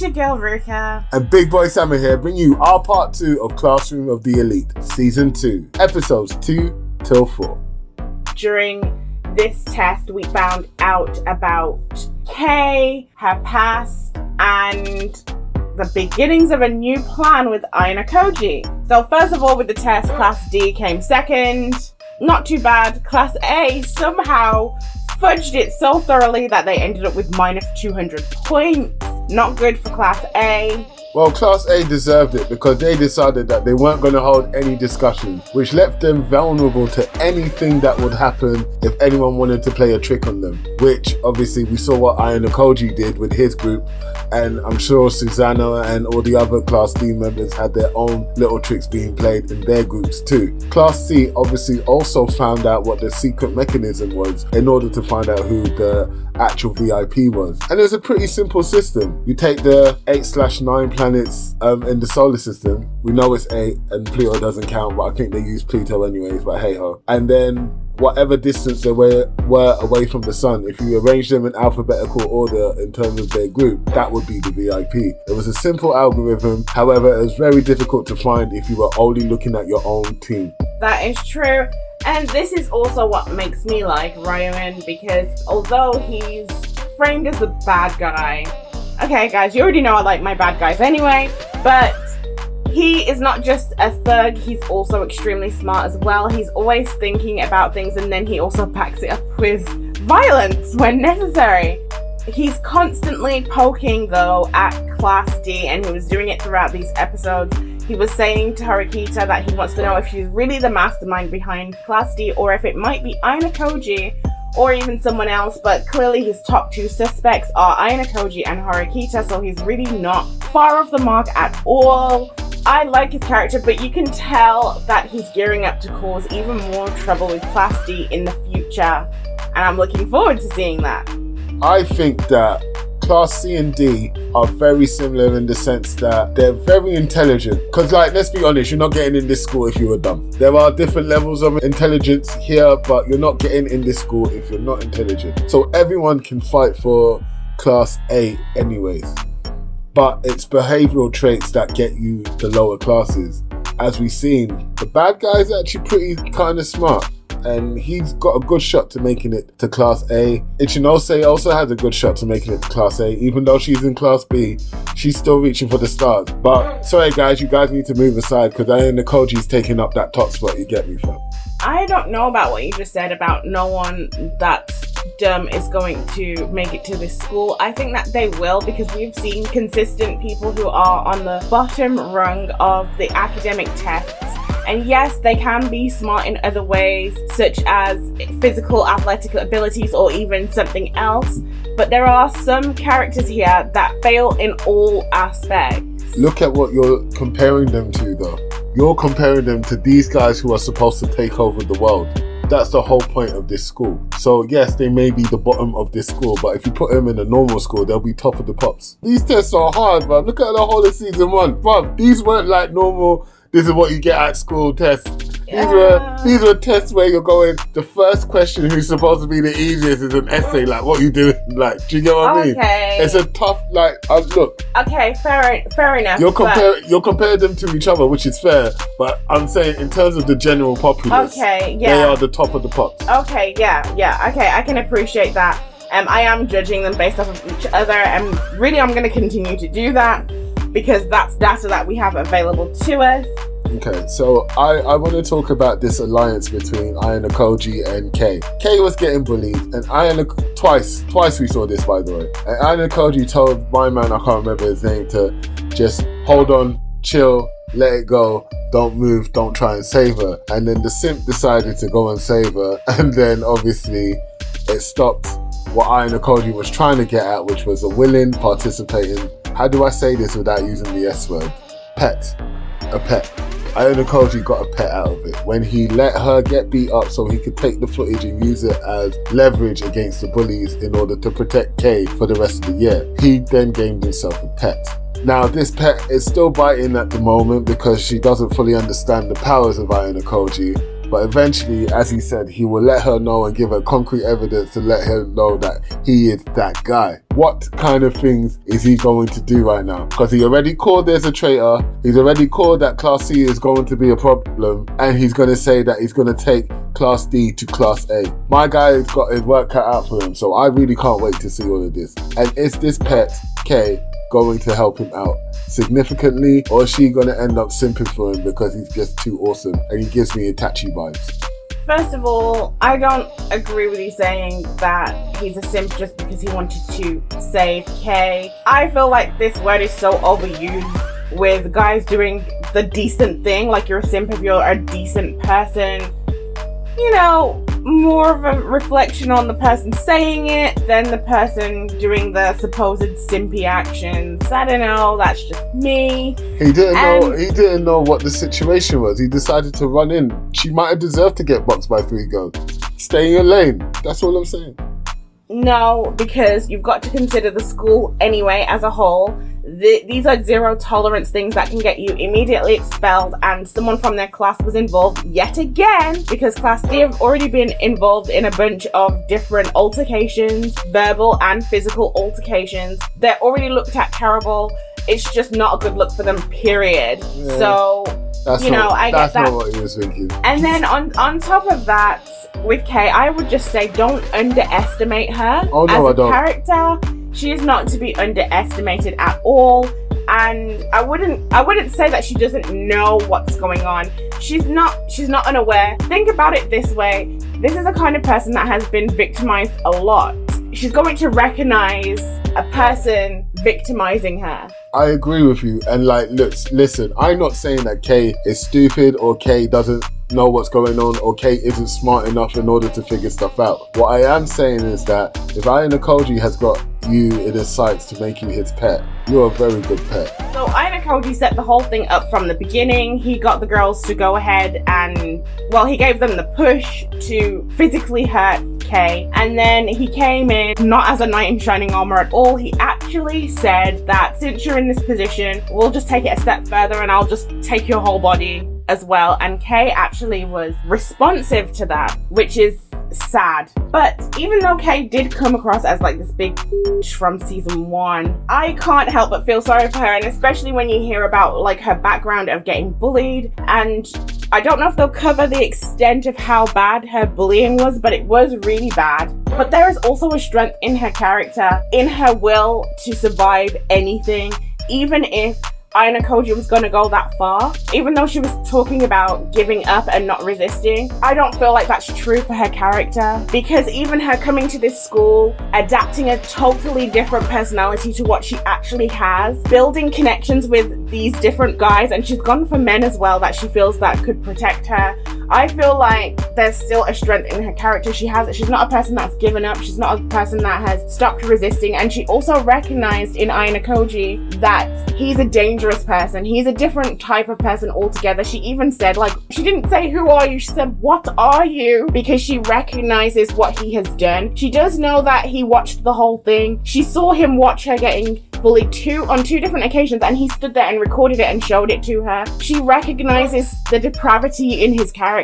It's your girl, Ruka. And Big Boy Sammer here, bringing you our part 2 of Classroom of the Elite, Season 2, Episodes 2 till 4. During this test, we found out about Kay, her past, and the beginnings of a new plan with Ayanokoji. So first of all, with the test, Class D came second. Not too bad. Class A somehow fudged it so thoroughly that they ended up with minus 200 points. Not good for Class A. Well, Class A deserved it because they decided that they weren't going to hold any discussions, which left them vulnerable to anything that would happen if anyone wanted to play a trick on them. Which, obviously, we saw what Ayanokoji did with his group, and I'm sure Susanna and all the other Class D members had their own little tricks being played in their groups too. Class C obviously also found out what the secret mechanism was in order to find out who the actual VIP was. And it was a pretty simple system. You take the 8/9 planets in the solar system. We know it's 8 and Pluto doesn't count, but I think they use Pluto anyways, but hey ho. And then whatever distance they were away from the sun, if you arrange them in alphabetical order in terms of their group, that would be the VIP. It was a simple algorithm, however, it was very difficult to find if you were only looking at your own team. That is true. And this is also what makes me like Ryan, because although he's framed as the bad guy, okay guys, you already know I like my bad guys anyway, but he is not just a thug, he's also extremely smart as well. He's always thinking about things, and then he also backs it up with violence when necessary. He's constantly poking though at Class D, and he was doing it throughout these episodes. He was saying to Horikita that he wants to know if she's really the mastermind behind Class D or if it might be Ayanokoji or even someone else, but clearly his top 2 suspects are Ayanokoji and Horikita, so he's really not far off the mark at all. I like his character, but you can tell that he's gearing up to cause even more trouble with Class D in the future, and I'm looking forward to seeing that. I think that Class C and D are very similar in the sense that they're very intelligent. Because, like, let's be honest, you're not getting in this school if you were dumb. There are different levels of intelligence here, but you're not getting in this school if you're not intelligent. So everyone can fight for Class A anyways. But it's behavioral traits that get you the lower classes. As we've seen, the bad guy's actually pretty kind of smart, and he's got a good shot to making it to Class A. Ichinose also has a good shot to making it to Class A. Even though she's in Class B, she's still reaching for the stars. But sorry guys, you guys need to move aside because Ayanokoji's taking up that top spot, you get me, fam? I don't know about what you just said about no one that's dumb is going to make it to this school. I think that they will, because we've seen consistent people who are on the bottom rung of the academic tests. And yes, they can be smart in other ways, such as physical athletic abilities or even something else. But there are some characters here that fail in all aspects. Look at what you're comparing them to though. You're comparing them to these guys who are supposed to take over the world. That's the whole point of this school. So yes, they may be the bottom of this school, but if you put them in a normal school, they'll be top of the pops. These tests are hard, bro. Look at the whole of season 1. Bro, these weren't like normal, this is what you get at school tests. These were tests where you're going, the first question, who's supposed to be the easiest, is an essay. Like, what you doing? Like, do you get what I mean? It's a tough, like, look. Okay, fair enough. You're comparing them to each other, which is fair. But I'm saying, in terms of the general populace, they are the top of the pops. Okay, yeah. Okay, I can appreciate that. I am judging them based off of each other, and really, I'm going to continue to do that because that's data that we have available to us. Okay, so I want to talk about this alliance between Ayanokoji and Kay. Kay was getting bullied, and twice we saw this, by the way. And Ayanokoji told my man, I can't remember his name, to just hold on, chill, let it go, don't move, don't try and save her. And then the simp decided to go and save her, and then obviously it stopped what Ayanokoji was trying to get at, which was a willing, participating, how do I say this without using the S word? A pet. Ayanokoji got a pet out of it when he let her get beat up so he could take the footage and use it as leverage against the bullies in order to protect Kay for the rest of the year. He then gained himself a pet. Now this pet is still biting at the moment because she doesn't fully understand the powers of Ayanokoji, But eventually, as he said, he will let her know and give her concrete evidence to let her know that he is that guy. What kind of things is he going to do right now? Because he already called there's a traitor. He's already called that Class C is going to be a problem. And he's going to say that he's going to take Class D to Class A. My guy has got his work cut out for him. So I really can't wait to see all of this. And is this pet, Kay, going to help him out significantly, or is she going to end up simping for him because he's just too awesome and he gives me Itachi vibes? First of all, I don't agree with you saying that he's a simp just because he wanted to save Kay. I feel like this word is so overused with guys doing the decent thing, like you're a simp if you're a decent person. You know, more of a reflection on the person saying it than the person doing the supposed simpy actions. I don't know, that's just me. He didn't know what the situation was. He decided to run in. She might have deserved to get boxed by 3 girls. Stay in your lane. That's all I'm saying. No, because you've got to consider the school anyway as a whole. These are zero tolerance things that can get you immediately expelled, and someone from their class was involved yet again because Class D have already been involved in a bunch of different altercations, verbal and physical altercations. They're already looked at terrible. It's just not a good look for them, period. Yeah. So, I get that. That's not what he was thinking. And then on top of that, with Kay, I would just say don't underestimate her as a character. She is not to be underestimated at all. And I wouldn't say that she doesn't know what's going on. She's not unaware. Think about it this way. This is a kind of person that has been victimized a lot. She's going to recognize a person victimizing her. I agree with you. And listen, I'm not saying that Kay is stupid or Kay doesn't know what's going on or Kay isn't smart enough in order to figure stuff out. What I am saying is that if Ayanokoji has got you in his sights to make you his pet, you're a very good pet. So Ayanokoji set the whole thing up from the beginning. He got the girls to go ahead and, he gave them the push to physically hurt Kay. And then he came in not as a knight in shining armor at all. He actually said that since you're in this position, we'll just take it a step further and I'll just take your whole body as well. And Kay actually was responsive to that, which is sad. But even though Kay did come across as like this big from season 1, I can't help but feel sorry for her, and especially when you hear about like her background of getting bullied. And I don't know if they'll cover the extent of how bad her bullying was, but it was really bad. But there is also a strength in her character, in her will to survive anything, even if Ayanokoji was going to go that far. Even though she was talking about giving up and not resisting, I don't feel like that's true for her character, because even her coming to this school, adapting a totally different personality to what she actually has, building connections with these different guys, and she's gone for men as well that she feels that could protect her. I feel like there's still a strength in her character. She's not a person that's given up. She's not a person that has stopped resisting. And she also recognized in Ayanokoji that he's a dangerous person. He's a different type of person altogether. She even said, she didn't say, "Who are you?" She said, "What are you?" Because she recognizes what he has done. She does know that he watched the whole thing. She saw him watch her getting bullied on two different occasions, and he stood there and recorded it and showed it to her. She recognizes the depravity in his character.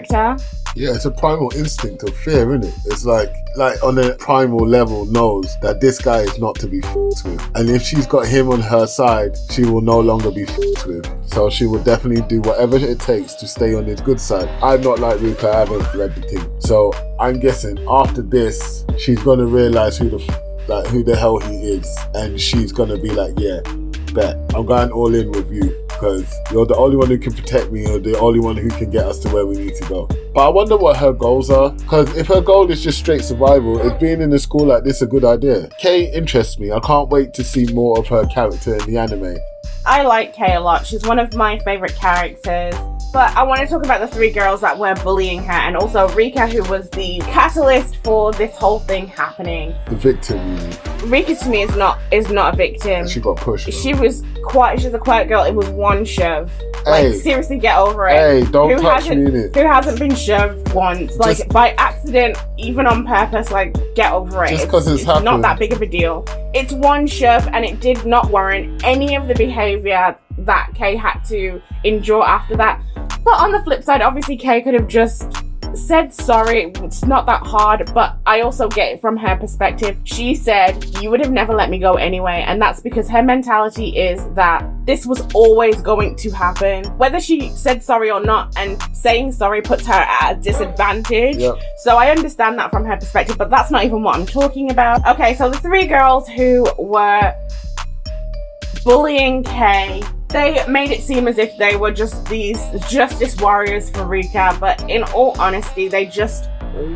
Yeah, it's a primal instinct of fear, isn't it? It's like on a primal level knows that this guy is not to be f***ed with. And if she's got him on her side, she will no longer be f***ed with. So she will definitely do whatever it takes to stay on his good side. I'm not like Ruka, I haven't read the thing. So I'm guessing after this, she's going to realize who the hell he is. And she's going to be like, yeah, bet. I'm going all in with you, because you're the only one who can protect me. You're the only one who can get us to where we need to go. But I wonder what her goals are, because if her goal is just straight survival, is being in a school like this a good idea? Kay interests me. I can't wait to see more of her character in the anime. I like Kay a lot. She's one of my favorite characters. But I want to talk about the 3 girls that were bullying her, and also Rika, who was the catalyst for this whole thing happening. The victim, really. Rika to me is not a victim. She got pushed. She's a quiet girl. It was one shove. Hey, seriously, get over it. Hey, don't touch me in it. Who hasn't been shoved once? By accident, even on purpose, get over it. Just because it's happened. Not that big of a deal. It's one shove, and it did not warrant any of the behavior that Kay had to endure after that. But on the flip side, obviously Kay could have just said sorry. It's not that hard, but I also get it from her perspective. She said, you would have never let me go anyway. And that's because her mentality is that this was always going to happen. Whether she said sorry or not, and saying sorry puts her at a disadvantage. Yep. So I understand that from her perspective, but that's not even what I'm talking about. Okay, so the 3 girls who were bullying Kay, they made it seem as if they were just these justice warriors for Rika, but in all honesty, they just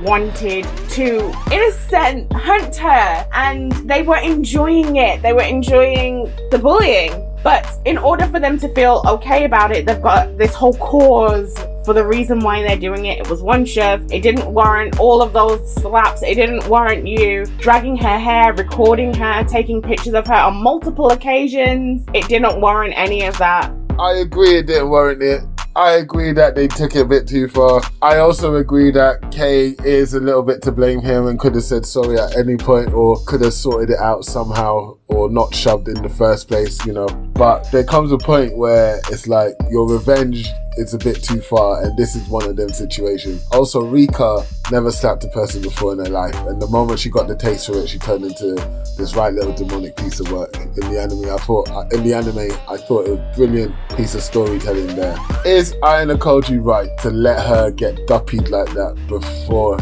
wanted to, in a sense, hunt her, and they were enjoying it. They were enjoying the bullying. But in order for them to feel okay about it, they've got this whole cause for the reason why they're doing it. It was one shove. It didn't warrant all of those slaps. It didn't warrant you dragging her hair, recording her, taking pictures of her on multiple occasions. It didn't warrant any of that. I agree it didn't warrant it. I agree that they took it a bit too far. I also agree that Kay is a little bit to blame here and could have said sorry at any point, or could have sorted it out somehow, or not shoved in the first place, you know. But there comes a point where it's like your revenge is a bit too far, and this is one of them situations. Also, Rika never slapped a person before in her life, and the moment she got the taste for it, she turned into this right little demonic piece of work. In the anime, I thought it was a brilliant piece of storytelling there. Is Ayanokoji right to let her get guppied like that before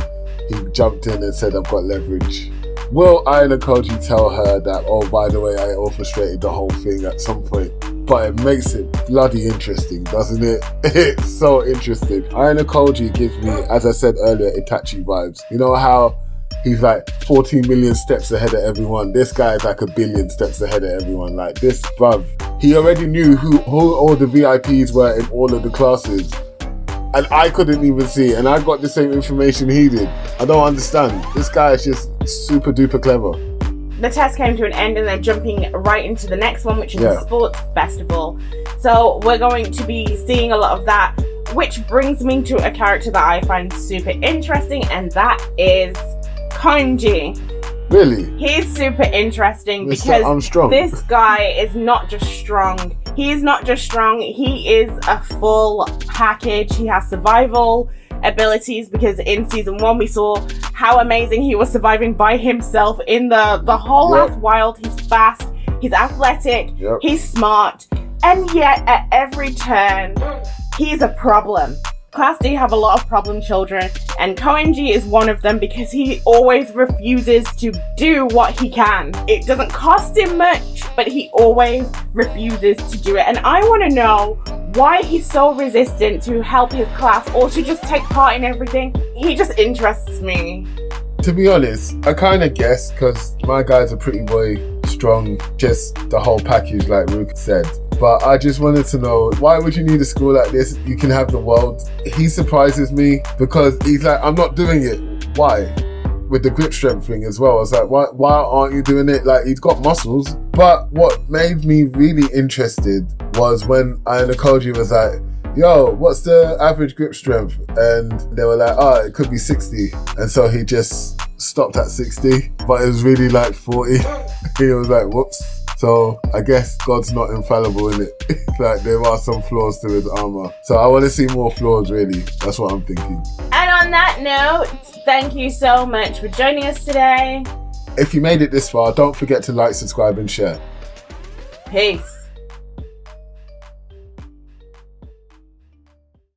he jumped in and said, I've got leverage? Will Ayanokoji tell her that, oh, by the way, I orchestrated the whole thing at some point? But it makes it bloody interesting, doesn't it? It's so interesting. Ayanokoji gives me, as I said earlier, Itachi vibes. You know how he's like 14 million steps ahead of everyone? This guy is like 1 billion steps ahead of everyone. Like this, bruv. He already knew who all the VIPs were in all of the classes. And I couldn't even see, and I got the same information he did. I don't understand. This guy is just super duper clever. The test came to an end and they're jumping right into the next one, which is the sports festival. So we're going to be seeing a lot of that, which brings me to a character that I find super interesting, and that is Kanji. Really? He's super interesting Mr. because Armstrong. This guy is not just strong. He is not just strong, he is a full package. He has survival abilities, because in season 1 we saw how amazing he was surviving by himself in the whole ass wild. He's fast, he's athletic, he's smart, and yet at every turn he's a problem. Class D have a lot of problem children, and Koenji is one of them because he always refuses to do what he can. It doesn't cost him much, but he always refuses to do it. And I want to know why he's so resistant to help his class or to just take part in everything. He just interests me. To be honest, I kind of guess, because my guy's a pretty boy, strong, just the whole package like Ruka said. But I just wanted to know, why would you need a school like this? You can have the world. He surprises me because he's like, I'm not doing it. Why? With the grip strength thing as well. I was like, why aren't you doing it? Like, he's got muscles. But what made me really interested was when Ayanokoji was like, yo, what's the average grip strength? And they were like, oh, it could be 60. And so he just stopped at 60, but it was really like 40. He was like, whoops. So I guess God's not infallible in it. Like, there are some flaws to his armor. So I want to see more flaws, really. That's what I'm thinking. And on that note, thank you so much for joining us today. If you made it this far, don't forget to like, subscribe, and share. Peace.